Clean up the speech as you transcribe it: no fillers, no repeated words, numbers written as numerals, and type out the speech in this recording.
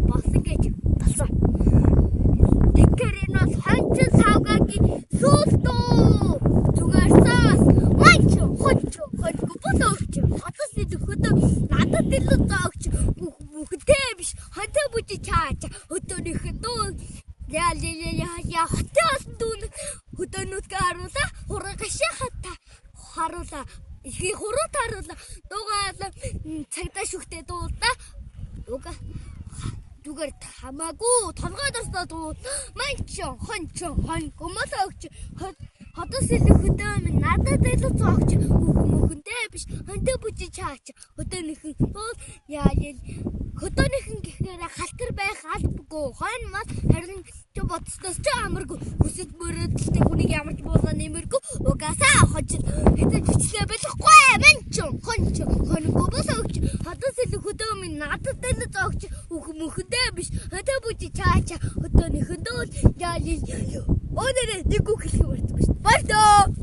Болсон гэж болсон. Тэгэхээр энэ бол хончин савгагийн сүлтөө. Зүгээрсээс манч хоньгүй болооч. Одоо сэдвхөдөө надад илүү зоогч бүхтэй биш. Хонтой бүжи чаач. Өдөөнийх дүү яа хотоос дүүн хөдөөнүүд гаруулаа хургашаа хата харуулаа ихий хуруу таруулаа дугаалаа цагдаа шүхтэй дуулаа уга зүгээр хамаагүй толгой дорсоо дуу манчин хоньгүй молоогч хотоос илүү хөдөө минь надад илүү зоогч бүхэндээ биш хонтой бүжи чаач хөдөөнийхэн дуу яа хөдөөнийхэн гэхээр халтар байх албагүй хонь мал харин бодсноос ч амаргүй хүсэж мөрөдөлтэй хүнийг ямарч буулаа нэмэргүй угаасаа хожил хэдэн хүчлээ болохгүй манчин хоньгүй болооч хадас илүү хөдөө минь надад энэ зоогч мөхөндөө биш хөдөө бүжи чаача хөдөөнийхэн дөө яа өнөрөө нэг үг хэлэх юм байна.